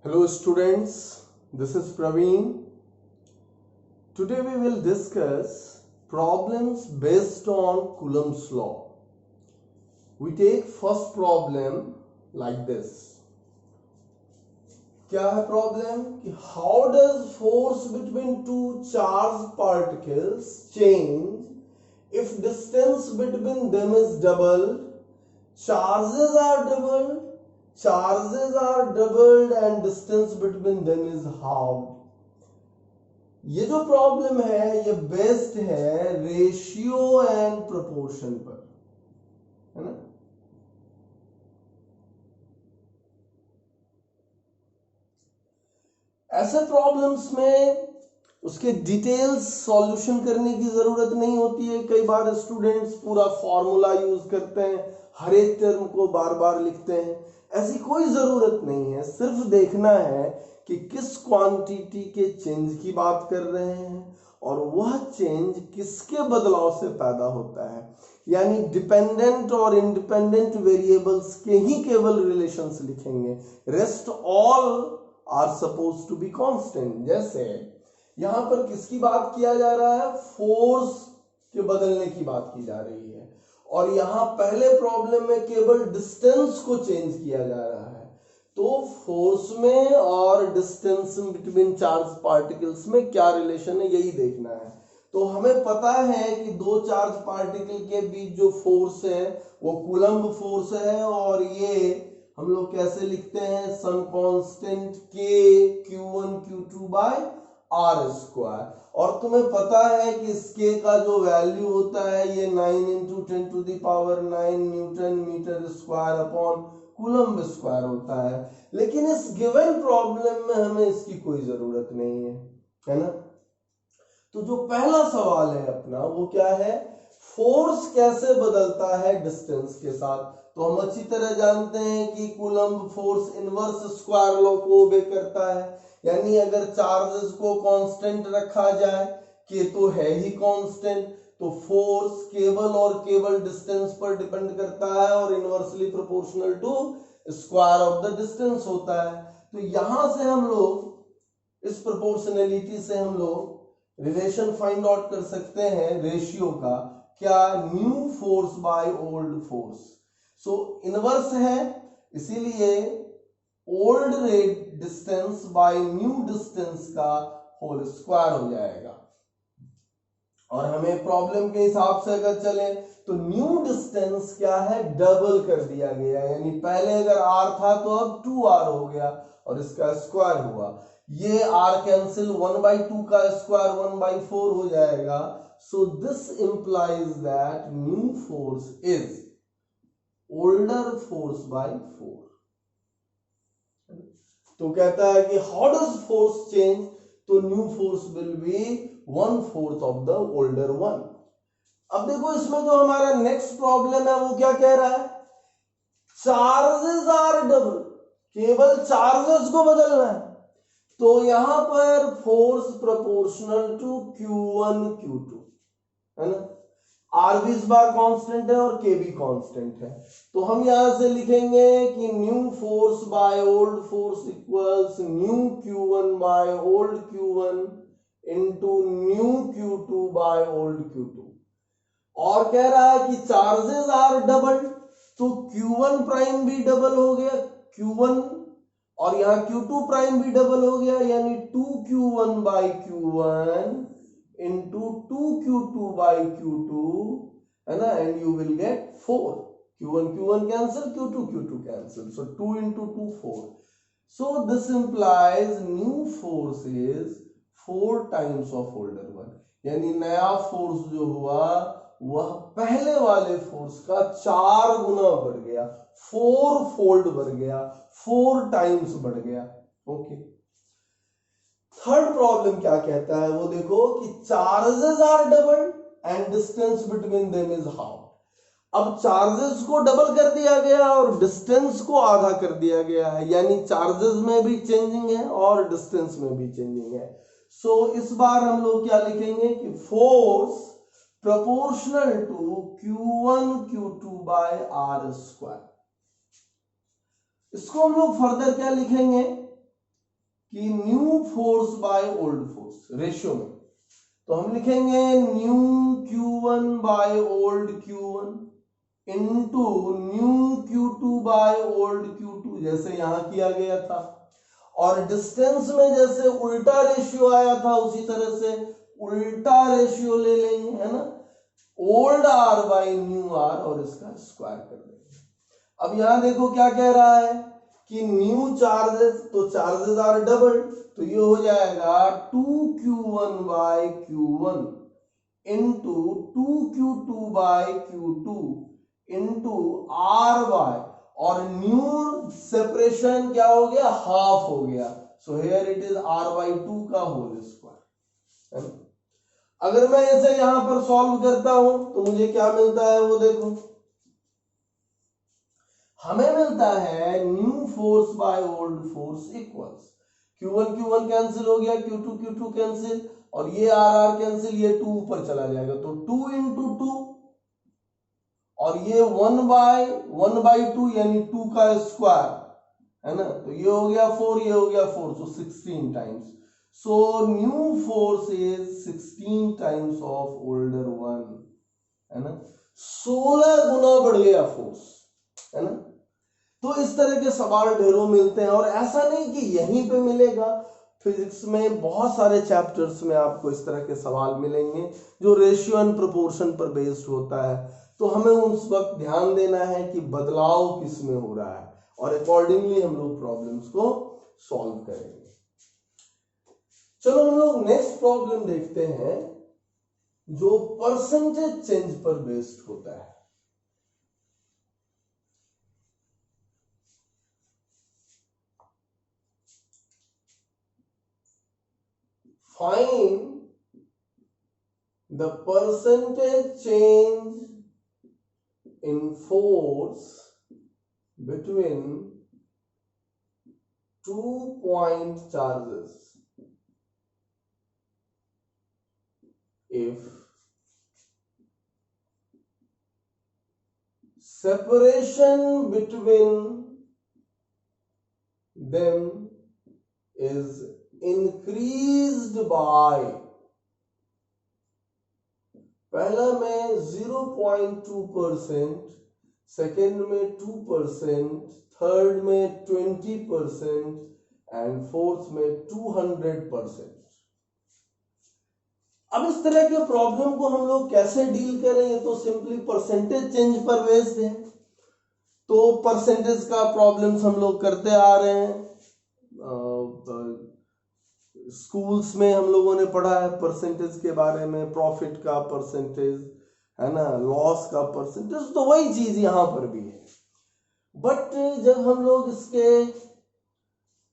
Hello students, this is Praveen. Today we will discuss problems based on Coulomb's law. We take first problem like this. क्या है problem कि how does force between two charge particles change if distance between them is double, charges are doubled and distance between them is halved. ये जो problem है ये based है ratio and proportion पर, है ना। ऐसे प्रॉब्लम्स में उसके डिटेल्स सॉल्यूशन करने की जरूरत नहीं होती है। कई बार स्टूडेंट्स पूरा फॉर्मूला यूज करते हैं, हर एक टर्म को बार बार लिखते हैं। ऐसी कोई जरूरत नहीं है, सिर्फ देखना है कि किस क्वांटिटी के चेंज की बात कर रहे हैं और वह चेंज किसके बदलाव से पैदा होता है। यानी डिपेंडेंट और इंडिपेंडेंट वेरिएबल्स के ही केवल रिलेशंस लिखेंगे, rest all are suppose to be constant. जैसे यहां पर किसकी बात किया जा रहा है, फोर्स के बदलने की बात की जा रही है और यहां पहले प्रॉब्लम में केवल डिस्टेंस को चेंज किया जा रहा है। तो फोर्स में और डिस्टेंस बिटवीन चार्ज पार्टिकल्स में क्या रिलेशन है यही देखना है। तो हमें पता है कि दो चार्ज पार्टिकल के बीच जो फोर्स है वो कूलम्ब फोर्स है और ये हम लोग कैसे लिखते हैं, some constant k q1 q2 by r square. और तुम्हें पता है कि इस k का जो वैल्यू होता है ये 9 into 10 to the power 9 newton metre square upon coulomb square होता है। लेकिन इस गिवन प्रॉब्लम में हमें इसकी कोई जरूरत नहीं है ना। तो जो पहला सवाल है अपना वो क्या है, फोर्स कैसे बदलता है डिस्टेंस के साथ। तो हम अच्छी तरह जानते हैं कि coulomb force inverse square law को ओबे करता है। यानी अगर चार्जेस को कांस्टेंट रखा जाए, के तो है ही कांस्टेंट, तो फोर्स केवल और केवल डिस्टेंस पर डिपेंड करता है और inversely proportional to square of the distance होता है। तो यहां से हम लोग इस प्रोपोर्शनलिटी से हम लोग रिलेशन फाइंड आउट कर सकते हैं रेशियो का, क्या, new force by old force. So inverse है, इसीलिए old rate distance by new distance का होल स्क्वायर हो जाएगा। और हमें प्रॉब्लम के हिसाब से अगर चले तो न्यू डिस्टेंस क्या है, डबल कर दिया गया। यानी पहले अगर r था तो अब 2r हो गया और इसका स्क्वायर हुआ। ये r कैंसिल 1/2 का स्क्वायर 1/4 हो जाएगा। So this implies that new force is older force by 4। तो कहता है कि हाउ डज फोर्स चेंज, तो new force will be 1/4 of the older one. अब देखो इसमें जो हमारा नेक्स्ट प्रॉब्लम है वो क्या कह रहा है, चार्जेस आर डबल, केवल चार्जेस को बदलना है। तो यहां पर force proportional to q1 q2 है ना। आर भी इस बार कांस्टेंट है और के भी कांस्टेंट है। तो हम यहां से लिखेंगे कि new force by old force equals new q1 by old q1 into new q2 by old q2। और कह रहा है कि चार्जेस आर डबल, तो q1 प्राइम भी डबल हो गया q1 और यहां q2 प्राइम भी डबल हो गया, यानी 2q1 by q1 into 2q2 by q2, है ना, and you will get 4। q1 cancel, q2 cancel, so 2 into 2 4। So this implies new force is 4 times of older one. यानी नया फोर्स जो हुआ वह पहले वाले फोर्स का 4 गुना बढ़ गया, 4 फोल्ड बढ़ गया, 4 टाइम्स बढ़ गया। ओके। थर्ड प्रॉब्लम क्या कहता है वो देखो कि charges are double and distance between them is how. अब चार्जेस को डबल कर दिया गया और डिस्टेंस को आधा कर दिया गया है, यानी चार्जेस में भी चेंजिंग है और डिस्टेंस में भी चेंजिंग है। सो इस बार हम लोग क्या लिखेंगे कि force proportional to q1 q2 by r square. इसको हम लोग फर्दर क्या लिखेंगे कि new force by old force ratio में, तो हम लिखेंगे new Q1 by old Q1 into new Q2 by old Q2, जैसे यहां किया गया था। और डिस्टेंस में जैसे उल्टा रेशियो आया था उसी तरह से उल्टा रेशियो ले लेंगे, है ना, old r by new r और इसका स्क्वायर कर देंगे। अब यहां देखो क्या कह रहा है कि न्यू चार्जेस, तो चार्जेस आर डबल, तो ये हो जाएगा 2Q1 by Q1 into 2Q2 by Q2 into R by, और न्यू सेपरेशन क्या हो गया, हाफ हो गया, so here it is R by 2 का होल स्क्वायर। अगर मैं इसे यहां पर सॉल्व करता हूं तो मुझे क्या मिलता है वो देखो, हमें मिलता है new force by old force equals Q1 Q1 cancel हो गया, Q2 Q2 कैंसिल, और ये R कैंसिल, ये 2 ऊपर चला जाएगा, तो 2 इंटू 2, और ये 1 बाय 2 यानी 2 का स्क्वायर, है ना, तो ये हो गया 4, ये हो गया 4, तो 16 times. So new force is 16 times of older one, है ना, 16 गुना बढ़ गया फोर्स, है ना। तो इस तरह के सवाल ढेरों मिलते हैं, और ऐसा नहीं कि यहीं पे मिलेगा, फिजिक्स में बहुत सारे चैप्टर्स में आपको इस तरह के सवाल मिलेंगे जो रेशियो एंड प्रोपोर्शन पर बेस्ड होता है। तो हमें उस वक्त ध्यान देना है कि बदलाव किस में हो रहा है, और अकॉर्डिंगली हम लोग प्रॉब्लम्स को सॉल्व करेंगे। चलो हम लोग नेक्स्ट प्रॉब्लम देखते हैं जो परसेंटेज चेंज पर बेस्ड होता है। Find the percentage change in force between 2-point charges if separation between them is increased by, पहला में 0.2%, सेकेंड में 2%, थर्ड में 20% एंड फोर्थ में 200%। अब इस तरह के प्रॉब्लम को हम लोग कैसे डील करें, ये तो सिंपली परसेंटेज चेंज पर बेस्ड है। तो परसेंटेज का प्रॉब्लम्स हम लोग करते आ रहे हैं, स्कूल्स में हम लोगों ने पढ़ा है परसेंटेज के बारे में, प्रॉफिट का परसेंटेज, है ना, लॉस का परसेंटेज, तो वही चीज यहां पर भी है। बट जब हम लोग इसके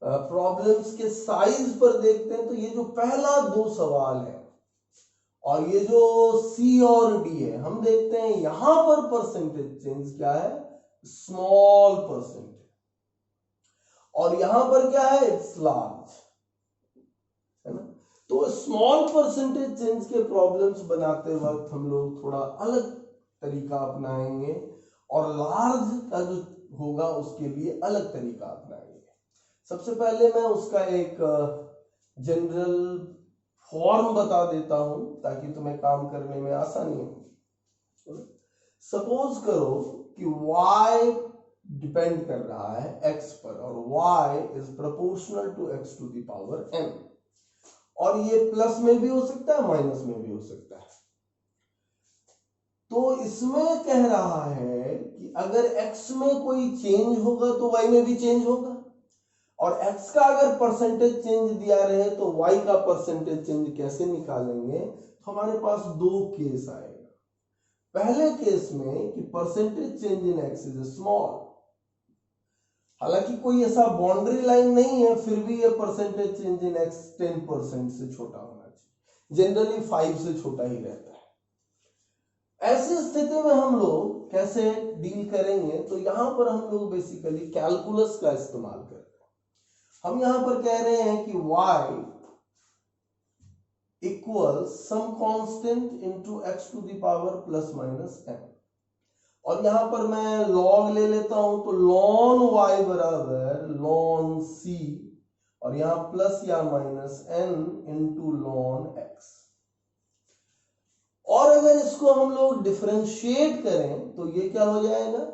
प्रॉब्लम्स के साइज पर देखते हैं तो ये जो पहला 2 सवाल है और ये जो सी और डी है, हम देखते हैं यहां पर परसेंटेज चेंज क्या है, स्मॉल परसेंटेज, और यहां पर क्या है, इट्स लार्ज, है ना। तो स्मॉल परसेंटेज चेंज के प्रॉब्लम्स बनाते वक्त हम लोग थोड़ा अलग तरीका अपनाएंगे, और लार्ज का जो होगा उसके लिए अलग तरीका अपनाएंगे। सबसे पहले मैं उसका एक जनरल फॉर्म बता देता हूं ताकि तुम्हें काम करने में आसानी हो। सपोज करो कि y डिपेंड कर रहा है x पर, और y is proportional to x to the power n, और ये प्लस में भी हो सकता है, माइनस में भी हो सकता है। तो इसमें कह रहा है कि अगर x में कोई चेंज होगा तो y में भी चेंज होगा, और x का अगर परसेंटेज चेंज दिया रहे तो y का परसेंटेज चेंज कैसे निकालेंगे, तो हमारे पास 2 केस आएगा। पहले केस में कि percentage change in x is small, हालांकि कोई ऐसा बाउंड्री लाइन नहीं है, फिर भी ये परसेंटेज चेंज इन x 10% से छोटा होना चाहिए, जनरली 5 से छोटा ही रहता है। ऐसी स्थिति में हम लोग कैसे डील करेंगे, तो यहां पर हम लोग बेसिकली कैलकुलस का इस्तेमाल करते हैं। हम यहां पर कह रहे हैं कि y equal some constant into x to the power plus minus n, और यहां पर मैं लॉग ले लेता हूं, तो ln y बराबर ln c, और यहां प्लस या minus n into ln x। और अगर इसको हम लोग डिफरेंशिएट करें तो ये क्या हो जाएगा,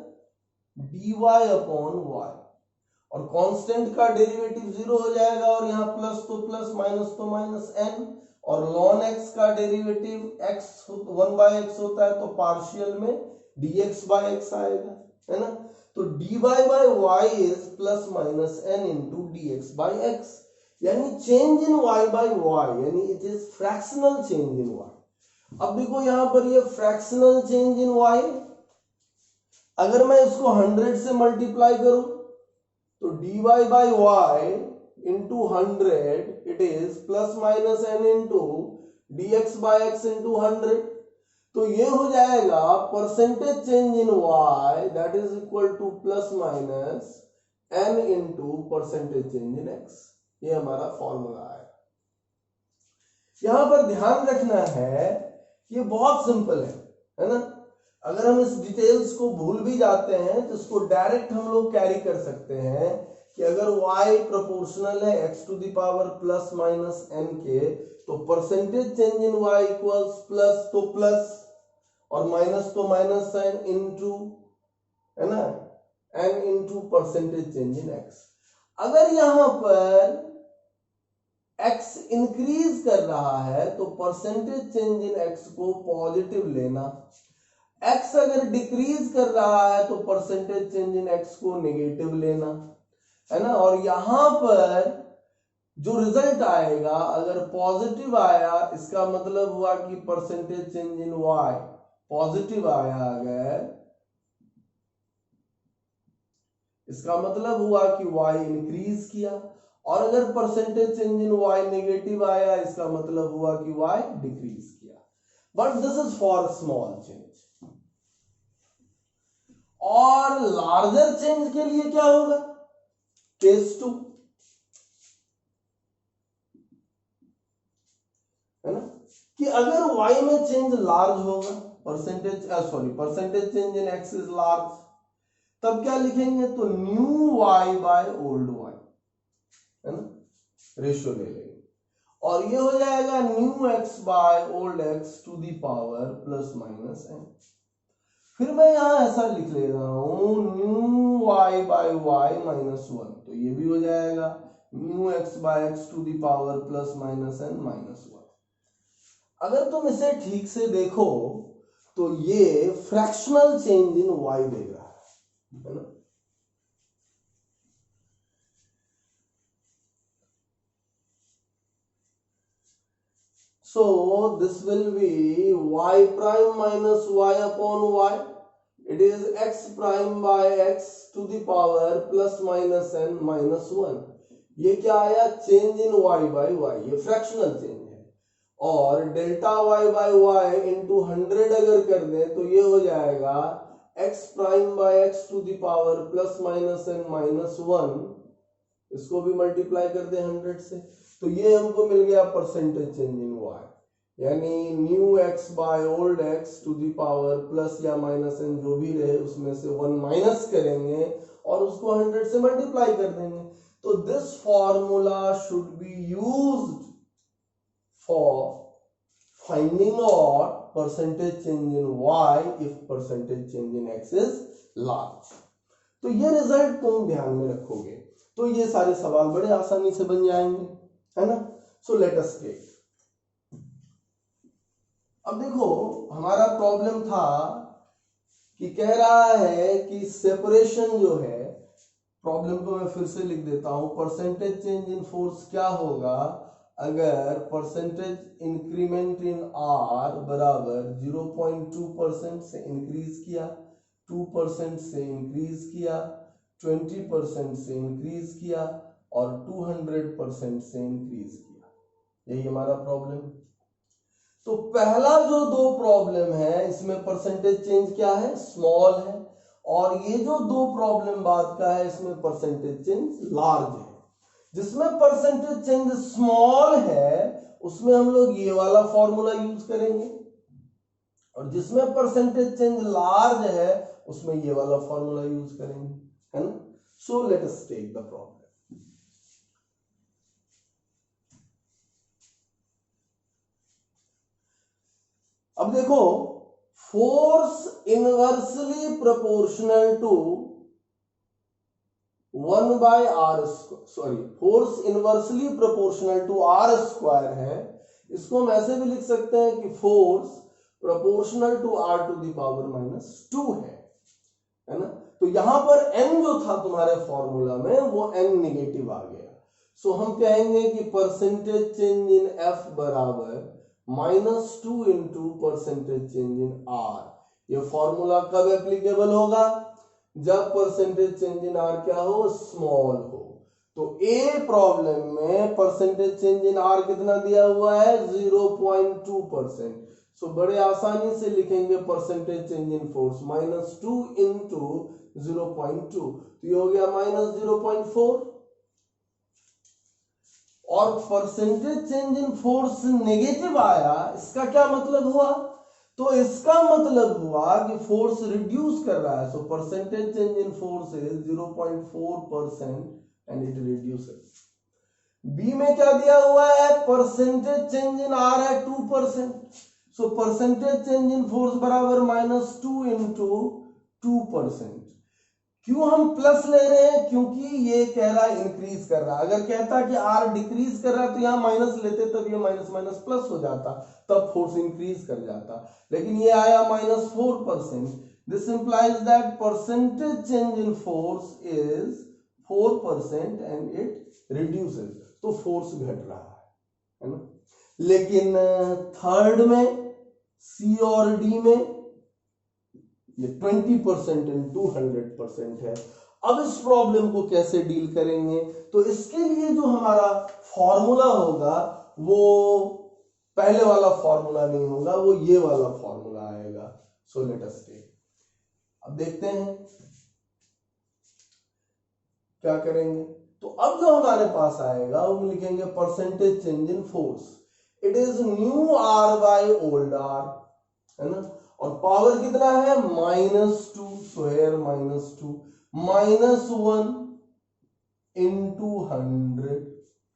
dy अपॉन y, और कांस्टेंट का डेरिवेटिव 0 हो जाएगा, और यहाँ प्लस तो प्लस माइनस तो माइनस n, और ln x का डेरिवेटिव x 1/x होता है तो पार्शियल में dx by x आएगा, है ना। तो dy by y is plus minus n into dx by x, यानी change in y by y, यानी it is fractional change in y। अब देखो यहां पर ये फ्रैक्शनल चेंज इन y, अगर मैं इसको 100 से मल्टीप्लाई करूं तो dy by y into 100 it is plus minus n into dx by x into 100। तो ये हो जाएगा percentage change in y that is equal two plus minus n into percentage change in x। ये हमारा formula है। यहां पर ध्यान रखना है, ये बहुत सिंपल है ना। अगर हम इस डिटेल्स को भूल भी जाते हैं तो इसको डायरेक्ट हम लोग कैरी कर सकते हैं कि अगर y प्रोपोर्शनल है x to the power plus minus n के, तो percentage change in y equals plus तो प्लस और माइनस तो माइनस साइन इनटू, है ना, n into percentage change in x। अगर यहां पर x इंक्रीज कर रहा है तो परसेंटेज चेंज इन x को पॉजिटिव लेना, x अगर डिक्रीज कर रहा है तो परसेंटेज चेंज इन x को नेगेटिव लेना, है ना। और यहां पर जो रिजल्ट आएगा अगर पॉजिटिव आया, इसका मतलब हुआ कि percentage change in y positive आया, अगर इसका मतलब हुआ कि y इंक्रीज किया, और अगर percentage change in y negative आया, इसका मतलब हुआ कि y डिक्रीज किया। But this is for small change. और लार्जर चेंज के लिए क्या होगा, केस 2, है ना, कि अगर y में चेंज लार्ज होगा, percentage change in x is large, तब क्या लिखेंगे, तो new y by old y, है ना, रेशियो ले लेंगे, और ये हो जाएगा new x by old x to the power plus minus n। फिर मैं यहां ऐसा लिख ले रहा हूं new y by y minus 1, तो ये भी हो जाएगा new x by x to the power plus minus n minus 1। अगर तुम इसे ठीक से देखो तो ये फ्रैक्शनल चेंज इन y दे रहा है ना। So this will be y prime minus y upon y. It is x prime by x to the power plus minus n minus 1. ये क्या आया, change in y by y, ये fractional change है। और delta y by y into 100 अगर कर दें तो ये हो जाएगा x prime by x to the power plus minus n minus 1। इसको भी मल्टीप्लाई कर दे 100 से, तो ये हमको मिल गया परसेंटेज चेंज इन y, यानी new x by old x to the power plus या माइनस n जो भी रहे उसमें से 1 माइनस करेंगे और उसको 100 से मल्टीप्लाई कर देंगे। तो this formula should be used for finding out percentage change in y if percentage change in x is large. तो ये रिजल्ट तुम ध्यान में रखोगे तो ये सारे सवाल बड़े आसानी से बन जाएंगे, है ना। सो लेट अस टेक, अब देखो हमारा प्रॉब्लम था कि कह रहा है कि सेपरेशन जो है, प्रॉब्लम को मैं फिर से लिख देता हूं, परसेंटेज चेंज इन फोर्स क्या होगा अगर परसेंटेज इंक्रीमेंट इन r बराबर 0.2% से इंक्रीज किया, 2% से इंक्रीज किया, 20% से इंक्रीज किया और 200% से इंक्रीज किया। यही हमारा प्रॉब्लम। तो पहला जो दो प्रॉब्लम है इसमें परसेंटेज चेंज क्या है, स्मॉल है, और ये जो दो प्रॉब्लम बाद का है इसमें परसेंटेज चेंज लार्ज है। जिसमें परसेंटेज चेंज स्मॉल है उसमें हम लोग ये वाला फॉर्मूला यूज करेंगे, और जिसमें परसेंटेज चेंज लार्ज है उसमें ये वाला फॉर्मूला यूज करेंगे, है ना। So let us take the problem. अब देखो, force inversely proportional to 1/r sorry force inversely proportional to r square है। इसको हम ऐसे भी लिख सकते हैं कि force proportional to r to the power -2 है ना। तो यहां पर n जो था तुम्हारे फॉर्मूला में वो n निगेटिव आ गया। सो हम कहेंगे कि परसेंटेज चेंज इन f बराबर -2 इंटू परसेंटेज चेंज इन r। ये फॉर्मूला कब एप्लीकेबल होगा? जब परसेंटेज चेंज इन r क्या हो? स्मॉल हो। तो ए प्रॉब्लम में परसेंटेज चेंज इन r कितना दिया हुआ है? 0.2%। सो बड़े आसानी से लिखेंगे percentage change in force -2 into 0.2, तो ये हो गया -0.4। और percentage change in force negative आया, इसका क्या मतलब हुआ? तो इसका मतलब हुआ कि फोर्स रिड्यूस कर रहा है। So percentage change in force is 0.4% and it reduces. B में क्या दिया हुआ है? परसेंटेज चेंज इन आर है 2%। सो परसेंटेज चेंज इन फोर्स बराबर -2 इंटू 2%। क्यों हम प्लस ले रहे हैं? क्योंकि ये कह रहा है इंक्रीज कर रहा है। अगर कहता कि आर डिक्रीज कर रहा है तो यहां माइनस लेते, तब ये माइनस माइनस प्लस हो जाता, तब फोर्स इंक्रीज कर जाता। लेकिन ये आया -4%। This implies that percentage change in force is 4% and it reduces. तो फोर्स घट रहा है ना। लेकिन थर्ड में सी और डी में ये 20% इंटू 100% है। अब इस प्रॉब्लम को कैसे डील करेंगे? तो इसके लिए जो हमारा फॉर्मूला होगा वो पहले वाला फॉर्मूला नहीं होगा, वो ये वाला फॉर्मूला आएगा। सो लेट अस टेक, अब देखते हैं क्या करेंगे। तो अब जो हमारे पास आएगा वो हम लिखेंगे percentage change in force, it is new r by old r, है ना। और पावर कितना है? -2, सो हियर -2 -1 इंटू 100,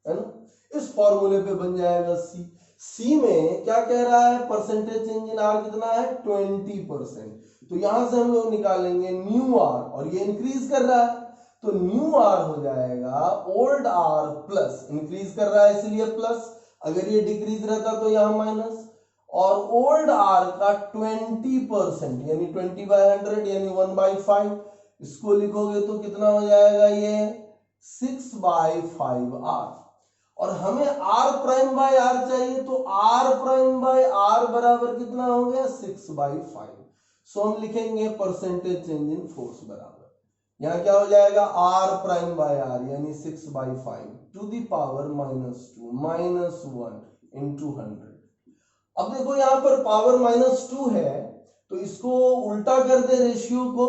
है ना। इस फॉर्मूले पे बन जाएगा सी। सी में क्या कह रहा है? परसेंटेज चेंज इन आर कितना है? 20%। तो यहां से हम लोग निकालेंगे न्यू आर, और ये इंक्रीज कर रहा है तो न्यू आर हो जाएगा ओल्ड आर प्लस, इंक्रीज कर रहा है इसलिए प्लस, अगर ये डिक्रीज रहता तो यहां माइनस, और ओल्ड आर का 20% यानी 20/100 यानी 1/5। इसको लिखोगे तो कितना हो जाएगा? ये 6/5 आर। और हमें r प्राइम बाय आर चाहिए, तो r प्राइम बाय आर बराबर कितना हो गया? 6/5। सो हम लिखेंगे परसेंटेज चेंज इन फोर्स बराबर, यहां क्या हो जाएगा? r प्राइम बाय आर यानी 6/5 टू द पावर -2 -1 इंटू 100। अब देखो यहां पर पावर -2 है, तो इसको उल्टा कर दे रेशियो को,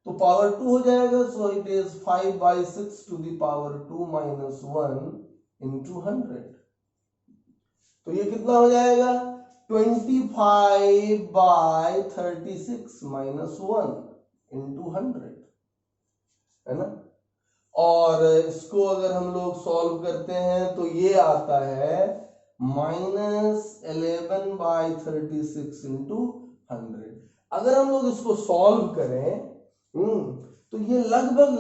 तो पावर 2 हो जाएगा। So it is 5/6 to the power 2 -1 into 100। तो ये कितना हो जाएगा? 25/36 -1 इंटू 100, है ना। और इसको अगर हम लोग सॉल्व करते हैं तो ये आता है -11/36 इंटू 100। अगर हम लोग इसको सॉल्व करें तो ये लगभग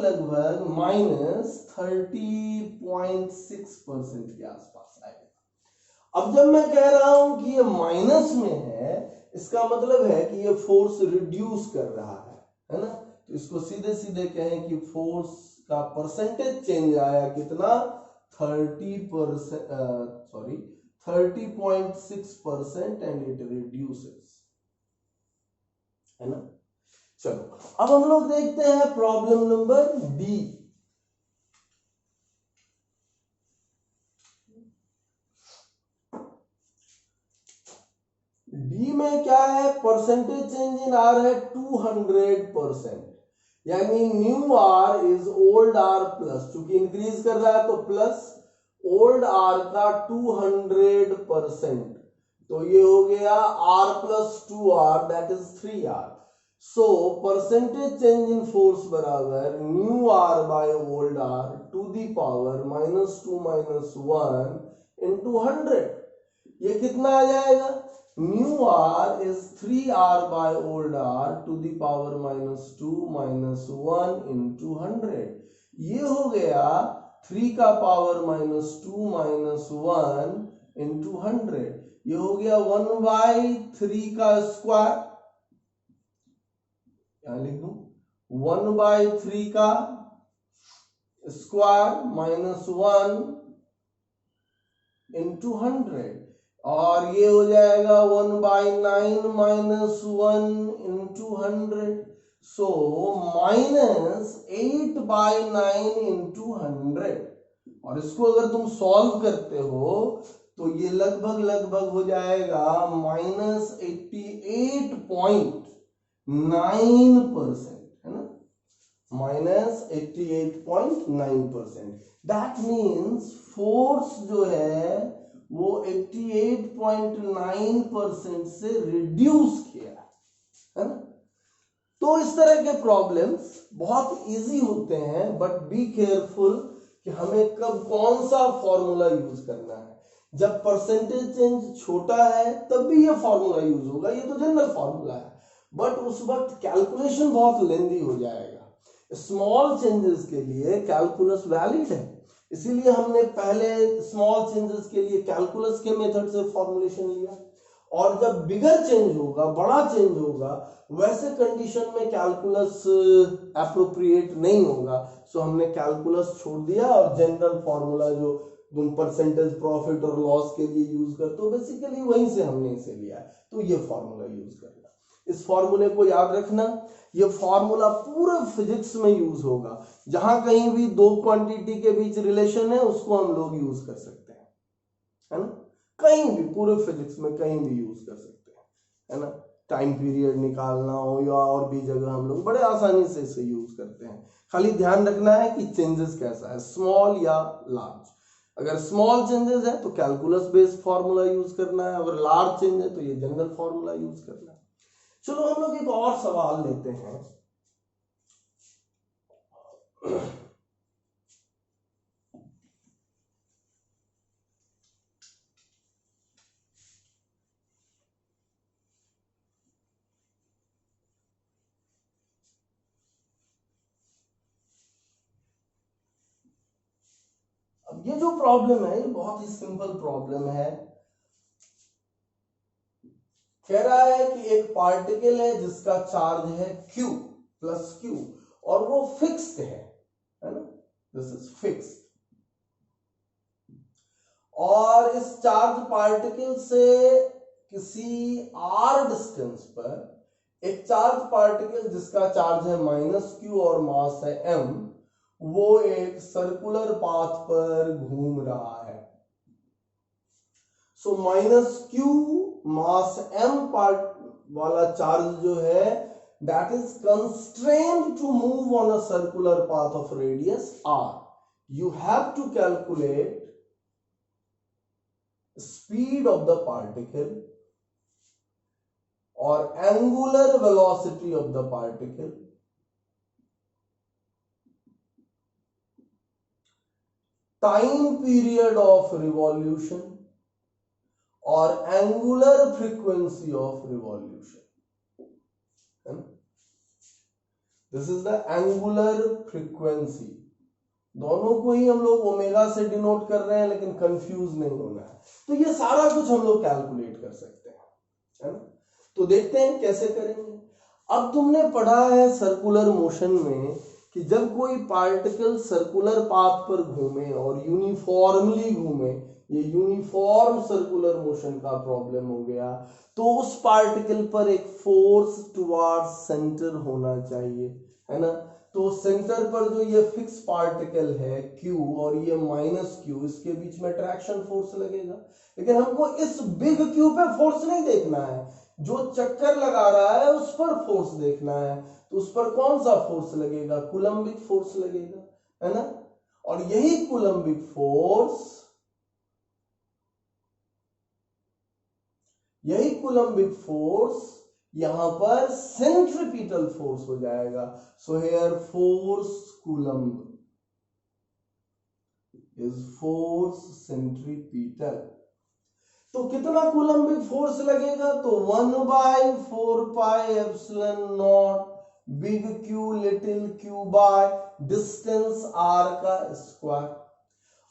-30.6% के आसपास आएगा। अब जब मैं कह रहा हूं कि ये माइनस में है, इसका मतलब है कि ये फोर्स रिड्यूस कर रहा है ना। तो इसको सीधे सीधे कहें कि फोर्स का परसेंटेज चेंज आया कितना? 30.6% एंड इट रिड्यूसेस, है ना। चलो अब हम लोग देखते हैं प्रॉब्लम नंबर डी। डी में क्या है? परसेंटेज चेंज इन आर है 200%, यानी new r is old r plus, चूंकि इंक्रीज कर रहा है तो प्लस ओल्ड आर का 200%, तो ये हो गया r + 2r that is 3r। So percentage change in force बराबर new r by old r to the power -2 - 1 into 100। ये कितना आ जाएगा? Mu r is 3r by old r to the power -2 -1 into 100। ये हो गया 3 का पावर -2 -1 into 100। ये हो गया 1/3 का स्क्वायर, यहां लिख दूं 1/3 का स्क्वायर -1 into 100, और ये हो जाएगा 1/9 -1 into 100, सो -8/9 into 100। और इसको अगर तुम सॉल्व करते हो तो ये लगभग हो जाएगा -88.9%, है ना, -88.9%। दैट मीन्स फोर्स जो है वो 88.9% से रिड्यूस किया, है ना। तो इस तरह के प्रॉब्लम्स बहुत इजी होते हैं, बट बी केयरफुल कि हमें कब कौन सा फॉर्मूला यूज करना है। जब परसेंटेज चेंज छोटा है तब भी ये फॉर्मूला यूज होगा, ये तो जनरल फॉर्मूला है, बट उस वक्त कैलकुलेशन बहुत लेंदी हो जाएगा। स्मॉल चेंजेस के लिए कैलकुलस वैलिड है, इसीलिए हमने पहले स्मॉल चेंजेस के लिए कैलकुलस के मेथड से फॉर्मुलेशन लिया, और जब बिगर चेंज होगा, बड़ा चेंज होगा, वैसे कंडीशन में कैलकुलस एप्रोप्रिएट नहीं होगा, सो हमने कैलकुलस छोड़ दिया और जनरल फॉर्मूला जो तुम परसेंटेज प्रॉफिट और लॉस के लिए यूज करते हो, बेसिकली वहीं से हमने इसे लिया है, तो ये फॉर्मूला यूज करना। इस फॉर्मूले को याद रखना, ये फॉर्मूला पूरे फिजिक्स में यूज होगा, जहां कहीं भी दो क्वांटिटी के बीच रिलेशन है उसको हम लोग यूज कर सकते हैं, है ना, कहीं भी पूरे फिजिक्स में कहीं भी यूज कर सकते हैं, है ना। टाइम पीरियड निकालना हो या और भी जगह हम लोग बड़े आसानी से इसे यूज करते हैं। खाली ध्यान रखना है कि चेंजेस कैसा है, स्मॉल या लार्ज। अगर स्मॉल चेंजेस है तो कैलकुलस बेस्ड फॉर्मूला यूज करना है, अगर लार्ज चेंज है तो ये जनरल फॉर्मूला यूज करना है। चलो हम लोग एक और सवाल लेते हैं। अब ये जो प्रॉब्लम है ये बहुत ही सिंपल प्रॉब्लम है। कह रहा है कि एक पार्टिकल है जिसका चार्ज है Q प्लस Q और वो फिक्स्ड है ना, दिस इज फिक्स्ड, और इस चार्ज पार्टिकल से किसी r डिस्टेंस पर एक चार्ज पार्टिकल जिसका चार्ज है -Q और मास है m, वो एक सर्कुलर पाथ पर घूम रहा है। सो -Q मास m पार्ट वाला चार्ज जो है that is constrained to move on a circular path of radius r. You have to calculate speed of the particle or angular velocity of the particle, time period of revolution और angular frequency of revolution. This is the angular frequency. दोनों को ही हम लोग omega से denote कर रहे हैं, लेकिन कंफ्यूज नहीं होना है। तो ये सारा कुछ हम लोग कैलकुलेट कर सकते हैं, है ना। तो देखते हैं कैसे करेंगे। अब तुमने पढ़ा है सर्कुलर मोशन में कि जब कोई पार्टिकल सर्कुलर पाथ पर घूमे और यूनिफॉर्मली घूमे, ये यूनिफॉर्म सर्कुलर मोशन का प्रॉब्लम हो गया, तो उस पार्टिकल पर एक फोर्स टुवर्ड्स सेंटर होना चाहिए, है ना। तो सेंटर पर जो ये फिक्स पार्टिकल है Q और ये -Q, इसके बीच में अट्रैक्शन फोर्स लगेगा, लेकिन हमको इस बिग Q पे फोर्स नहीं देखना है, जो चक्कर लगा रहा है उस पर फोर्स देखना है। तो उस पर कौन सा फोर्स लगेगा, कूलम्बिक फोर्स लगेगा, है ना। और यही कूलम्बिक फोर्स यहां पर सेंट्रीपिटल फोर्स हो जाएगा। So here force coulomb is force centripetal. तो कितना कूलम्बिक फोर्स लगेगा? तो 1/4πε0 big q little q by distance r का स्क्वायर।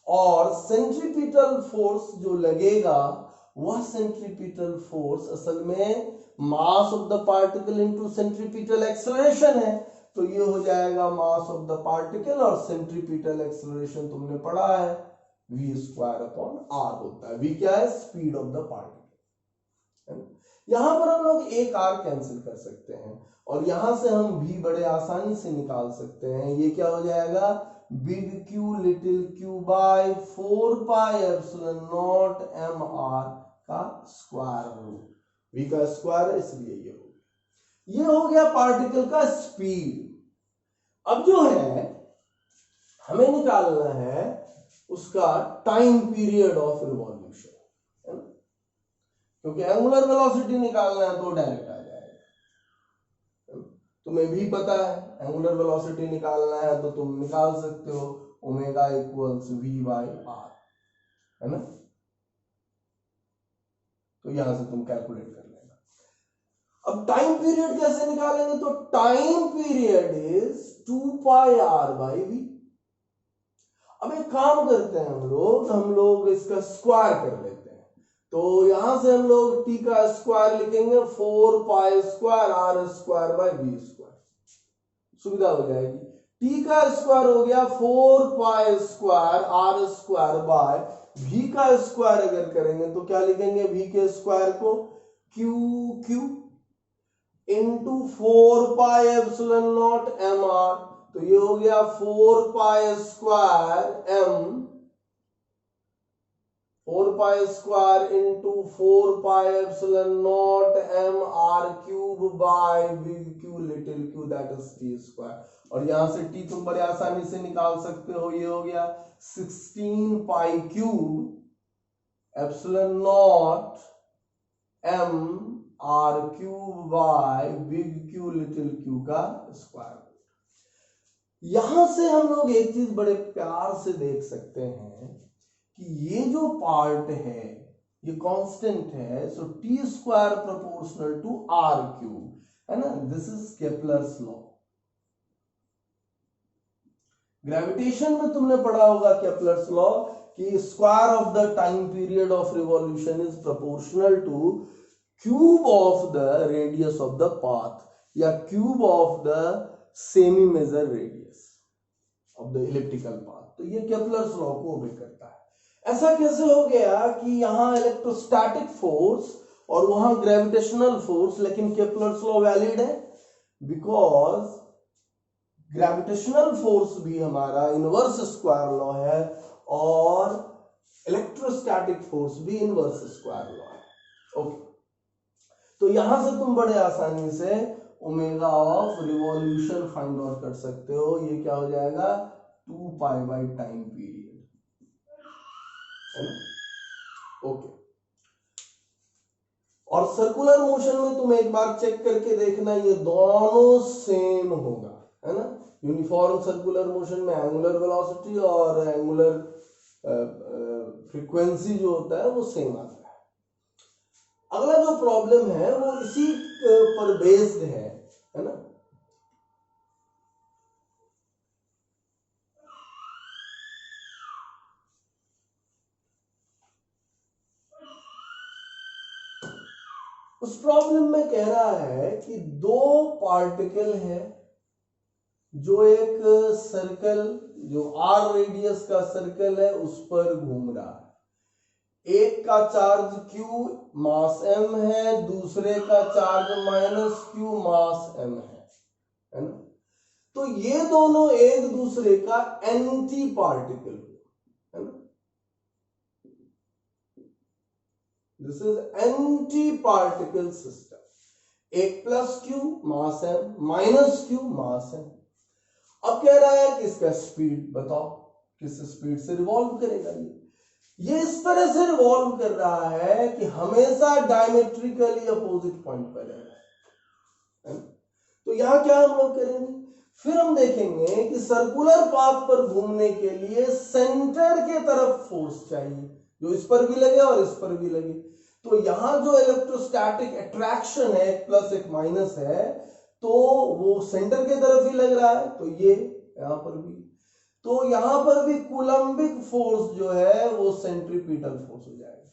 और सेंट्रीपिटल फोर्स जो लगेगा वह सेंट्रीपिटल फोर्स असल में mass of the particle into centripetal acceleration है। तो ये हो जाएगा मास ऑफ द पार्टिकल, और सेंट्रीपिटल एक्सेलरेशन तुमने पढ़ा है v²/r होता है। v क्या है? Speed of the particle. यहां पर हम लोग एक r कैंसिल कर सकते हैं और यहां से हम v बड़े आसानी से निकाल सकते हैं। ये क्या हो जाएगा? Big q little q by 4πε0 mr का स्क्वायर रूट। v का स्क्वायर है इसलिए ये हो गया। ये हो गया पार्टिकल का स्पीड। अब जो है हमें निकालना है उसका टाइम पीरियड ऑफ रिवॉल्यूशन, है ना? क्योंकि एंगुलर वेलोसिटी निकालना है तो डायरेक्ट आ जाएगा। तुम्हें भी पता है एंगुलर वेलोसिटी निकालना है तो तुम निकाल सकते हो ओमेगा इक्वल्स v/r, है ना? तो यहां से तुम कैलकुलेट कर लेना। अब टाइम पीरियड कैसे निकालेंगे? तो टाइम पीरियड इज 2πr/v। अब एक काम करते हैं हम लोग इसका स्क्वायर कर लेते हैं। तो यहां से हम लोग t का स्क्वायर लिखेंगे 4π²r²/v²। सुविधा हो जाएगी। t का स्क्वायर हो गया 4π²r² v का स्क्वायर अगर करेंगे तो क्या लिखेंगे? v के स्क्वायर को q इंटू 4πε0 mr। तो ये हो गया 4π² into 4πε0 mr³ by big q little q that is t²। और यहां से t तुम बड़े आसानी से निकाल सकते हो। ये हो गया 16π³ mr³ by big q little q का स्क्वायर। यहां से हम लोग एक चीज बड़े प्यार से देख सकते हैं कि ये जो पार्ट है ये कांस्टेंट है। सो t² प्रोपोर्शनल टू r³, है ना? This is Kepler's law. Gravitation में तुमने पढ़ा होगा केपलर्स लॉ कि square of the time period of revolution is proportional to cube of the radius of the path या cube of the semi major radius of the elliptical path. तो ये Kepler's law को ओबे करता है। ऐसा कैसे हो गया कि यहां इलेक्ट्रोस्टैटिक फोर्स और वहां ग्रेविटेशनल फोर्स, लेकिन केपलर्स लॉ वैलिड है? बिकॉज ग्रेविटेशनल फोर्स भी हमारा इनवर्स स्क्वायर लॉ है और इलेक्ट्रोस्टैटिक फोर्स भी इनवर्स स्क्वायर लॉ है। ओके, तो यहां से तुम बड़े आसानी से omega of revolution find out कर सकते हो। ये क्या हो जाएगा? 2π टाइम पीरियड, है ना? ओके, और सर्कुलर मोशन में तुम एक बार चेक करके देखना, ये दोनों सेम होगा, है ना? यूनिफॉर्म सर्कुलर मोशन में एंगुलर वेलोसिटी और एंगुलर फ्रीक्वेंसी जो होता है वो सेम आता है। अगला जो प्रॉब्लम है वो इसी पर बेस्ड है ना? उस प्रॉब्लम में कह रहा है कि दो पार्टिकल है जो एक सर्कल, जो r रेडियस का सर्कल है उस पर घूम रहा है। एक का चार्ज q मास m है, दूसरे का चार्ज -q मास m है ना? तो ये दोनों एक दूसरे का एंटी पार्टिकल है ना? This is anti particle system. एक +q मास m, -q मास m। अब कह रहा है कि इसका स्पीड बताओ, किस स्पीड से रिवॉल्व करेगा? ये इस तरह से रिवॉल्व कर रहा है कि हमेशा डायमेट्रिकली अपोजिट पॉइंट पर है। तो यहां क्या हम लोग करेंगे? फिर हम देखेंगे कि सर्कुलर पाथ पर घूमने के लिए सेंटर के तरफ फोर्स चाहिए। जो इस पर भी लगे और इस पर भी लगे। तो यहां जो इलेक्ट्रोस्टैटिक अट्रैक्शन है, एक प्लस एक माइनस है, तो वो सेंटर के तरफ ही लग रहा है, तो ये यहां पर भी, तो यहां पर भी कूलम्बिक फोर्स जो है वो सेंट्रीपिटल फोर्स हो जाएगा।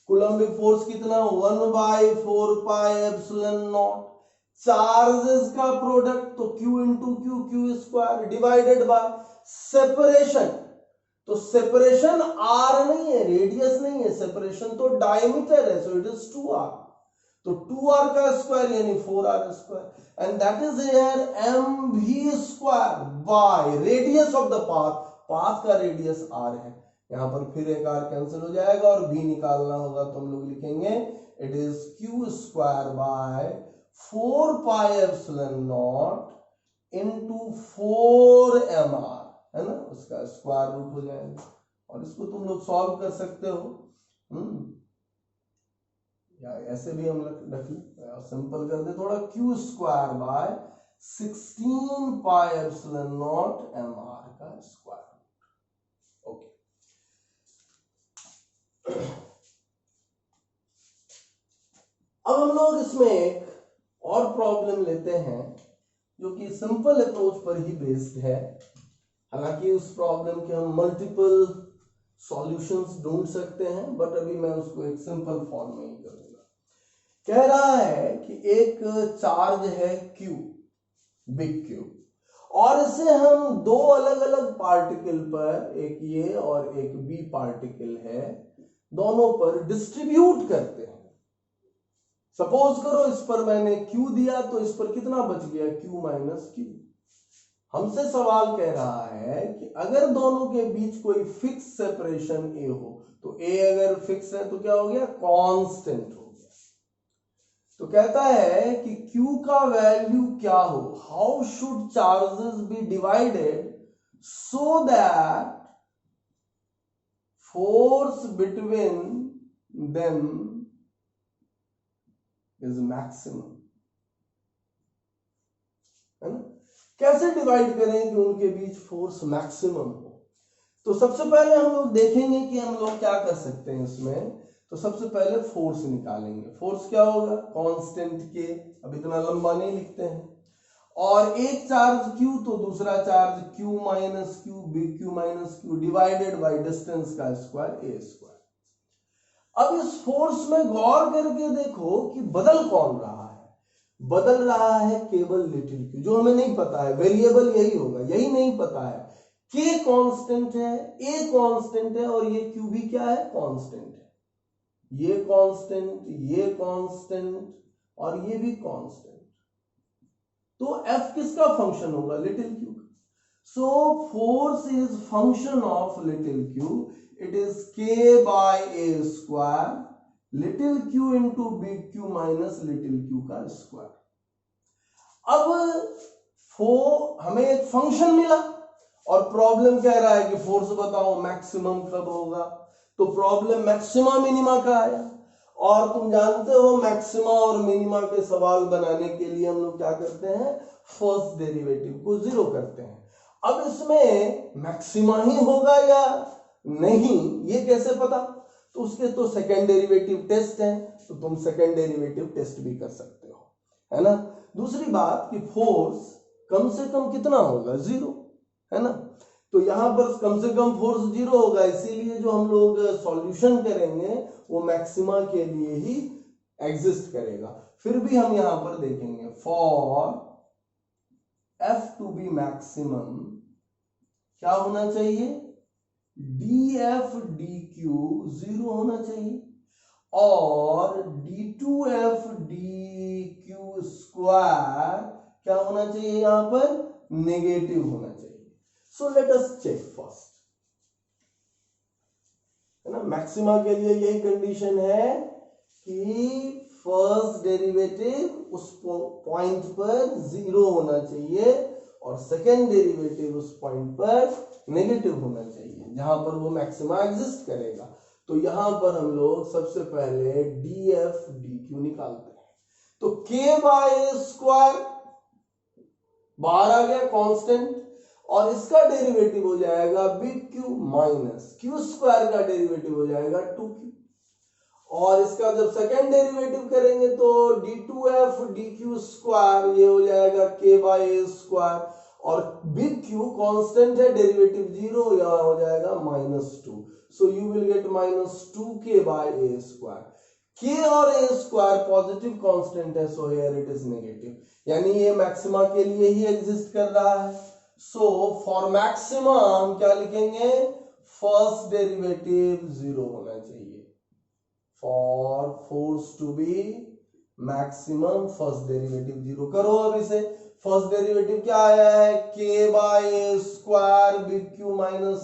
कूलम्बिक फोर्स कितना, 1/4πε0 चार्जेस का प्रोडक्ट, तो Q into Q, Q square divided by separation, तो सेपरेशन r नहीं है, रेडियस नहीं है, सेपरेशन तो डायमीटर है, सो इट इज 2r, तो 2r का स्क्वायर यानी 4r square, and that is here mv square by radius of the path, path का रेडियस r है। यहां पर फिर एक r कैंसिल हो जाएगा और v निकालना होगा, तो हम लोग लिखेंगे it is q square by 4πε0 into 4mr, है ना, उसका स्क्वायर रूट हो जाएगा, और इसको तुम लोग सॉल्व कर सकते हो, या ऐसे भी हम रख लें, सिंपल कर दे थोड़ा, q स्क्वायर बाय 16πε0 mr का स्क्वायर। ओके, अब हम लोग इसमें एक और प्रॉब्लम लेते हैं जो कि सिंपल अप्रोच पर ही बेस्ड है। हालांकि उस प्रॉब्लम के हम मल्टीपल सॉल्यूशंस ढूंढ सकते हैं, बट अभी मैं उसको एक सिंपल फॉर्म में ही करूंगा। कह रहा है कि एक चार्ज है Q, बिग Q, और इसे हम दो अलग अलग पार्टिकल पर, एक ये और एक B पार्टिकल है, दोनों पर डिस्ट्रीब्यूट करते हैं। सपोज करो इस पर मैंने Q दिया, तो इस पर कितना बच गया, Q माइनस Q। हमसे सवाल कह रहा है कि अगर दोनों के बीच कोई फिक्स सेपरेशन A हो, तो A अगर फिक्स है तो क्या हो गया, कांस्टेंट हो गया। तो कहता है कि Q का वैल्यू क्या हो, how should charges be divided so that force between them is maximum, है ना। कैसे डिवाइड करें कि उनके बीच फोर्स मैक्सिमम हो। तो सबसे पहले हम लोग देखेंगे कि हम लोग क्या कर सकते हैं इसमें। तो सबसे पहले फोर्स निकालेंगे। फोर्स क्या होगा, कांस्टेंट के, अब इतना लंबा नहीं लिखते हैं, और एक चार्ज Q तो दूसरा charge Q minus Q, big Q minus Q divided by distance का स्क्वायर A स्क्वायर। अब इस फोर्स में गौर करके देखो कि बदल कौन रहा है, बदल रहा है केवल लिटिल Q, जो हमें नहीं पता है, वेरिएबल यही होगा, यही नहीं पता है। K कांस्टेंट है, A कांस्टेंट है, और ये Q भी क्या है, कांस्टेंट है। ये कांस्टेंट, ये कांस्टेंट, और ये भी कांस्टेंट। तो F किसका फंक्शन होगा, लिटिल Q का। So force is function of little Q, it is K by A square, little Q into big Q minus little Q का स्क्वायर। अब हमें एक फंक्शन मिला और प्रॉब्लम कह रहा है कि फोर्स बताओ मैक्सिमम कब होगा। तो प्रॉब्लम मैक्सिमा मिनिमा का आया, और तुम जानते हो मैक्सिमा और मिनिमा के सवाल बनाने के लिए हम लोग क्या करते हैं, फर्स्ट डेरिवेटिव को जीरो करते हैं। अब इसमें मैक्सिमा ही होगा या नहीं, ये कैसे पता, तो उसके तो सेकेंड डेरिवेटिव टेस्ट है, तो तुम सेकेंड डेरिवेटिव टेस्ट भी कर सकते हो, है ना। दूसरी बात कि फोर्स कम से कम कितना होगा, जीरो, है ना। तो यहां पर कम से कम फोर्स जीरो होगा, इसीलिए जो हम लोग सॉल्यूशन करेंगे वो मैक्सिमा के लिए ही एग्जिस्ट करेगा। फिर भी हम यहां पर देखेंगे for F to be maximum क्या होना चाहिए, dF dQ जीरो होना चाहिए, और d2F dQ स्क्वायर क्या होना चाहिए, यहां पर नेगेटिव होना चाहिए। So let us check first, है ना। मैक्सिमा के लिए यही कंडीशन है कि फर्स्ट डेरिवेटिव उस पॉइंट पर जीरो होना चाहिए और सेकेंड डेरिवेटिव उस पॉइंट पर नेगेटिव होना चाहिए जहां पर वो मैक्सिमा एग्जिस्ट करेगा। तो यहां पर हम लोग सबसे पहले dF dQ निकालते हैं। तो K बाय स्क्वायर बाहर आ गया कांस्टेंट, और इसका डेरिवेटिव हो जाएगा big Q minus Q square का डेरिवेटिव हो जाएगा 2q, और इसका जब सेकेंड डेरिवेटिव करेंगे तो d2f dq स्क्वायर ये हो जाएगा k बाई ए स्क्वायर, और बिग क्यू कांस्टेंट है डेरिवेटिव 0 यहां हो जाएगा -2, so you will get -2k by A square. k और a स्क्वायर पॉजिटिव कांस्टेंट है, सो हियर इट इज नेगेटिव, यानी ये मैक्सिमा के लिए ही एग्जिस्ट कर रहा है। सो फॉर मैक्सिमा हम क्या लिखेंगे, फर्स्ट डेरिवेटिव 0 होना चाहिए। For force to be maximum first derivative 0 करो। अब इसे फर्स्ट डेरिवेटिव क्या आया है, k by A square big Q minus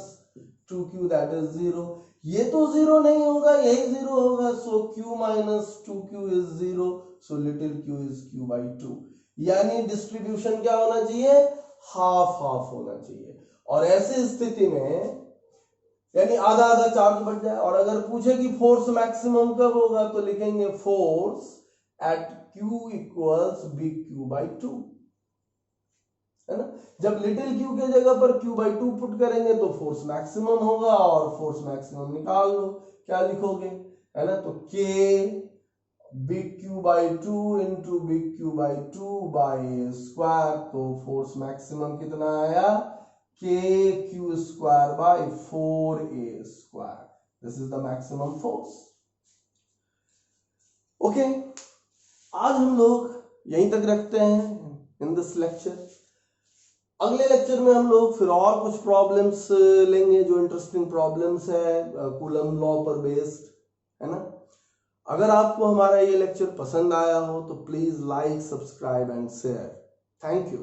2q that is 0। ये तो 0 नहीं होगा, यही 0 होगा, सो q minus 2q is 0, so little q is q by 2, यानी डिस्ट्रीब्यूशन क्या होना चाहिए, हाफ हाफ होना चाहिए। और ऐसी स्थिति में यानी आधा आधा चार्ज बढ़ जाए। और अगर पूछे कि फोर्स मैक्सिमम कब होगा तो लिखेंगे force at q equals big q by 2, है ना। जब लिटिल q के जगह पर q बाई 2 पुट करेंगे तो फोर्स मैक्सिमम होगा, और फोर्स मैक्सिमम निकाल लो, क्या लिखोगे, है ना। तो k big q by 2 into big q by 2 by square, तो फोर्स मैक्सिमम कितना आया, k q square by 4a square, this is the maximum force. Okay, आज हम लोग यहीं तक रखते हैं इन दिस लेक्चर। अगले लेक्चर में हम लोग फिर और कुछ प्रॉब्लम्स लेंगे जो इंटरेस्टिंग प्रॉब्लम्स है कूलम लॉ पर बेस्ड, है ना। अगर आपको हमारा ये लेक्चर पसंद आया हो तो please like, subscribe and share. Thank you.